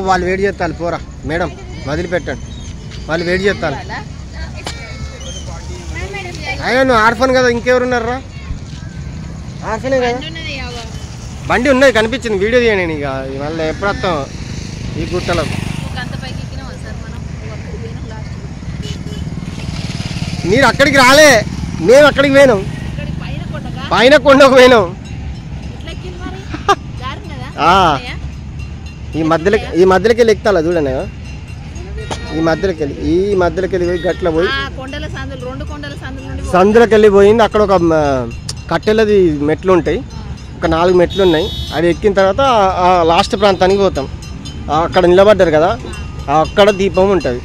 వాళ్ళు వెయిట్ చేస్తారు పోరా మేడం వదిలిపెట్టండి వాళ్ళు వెయిట్ చేస్తారు అయ్యో నువ్వు ఆర్ఫన్ కదా ఇంకెవరున్నారా ఆర్ఫనే కదా బండి ఉన్నది కనిపించింది వీడియో తీయండి నేను ఇక మళ్ళీ ఎప్పుడు వస్తాం ఈ గుట్టలో మీరు అక్కడికి రాలే మేము అక్కడికి పోయినాం పైన కొండకు పోయినాం ఈ మధ్యలోకి వెళ్ళి ఎక్కుతాలా చూడండి ఈ మధ్యలోకి వెళ్ళి పోయి గట్ల పోయి సందులోకి వెళ్ళి పోయింది అక్కడ ఒక కట్టెలది మెట్లు ఉంటాయి ఒక 4 మెట్లు ఉన్నాయి అది ఎక్కిన తర్వాత లాస్ట్ ప్రాంతానికి పోతాం అక్కడ నిలబడ్డారు కదా అక్కడ దీపం ఉంటుంది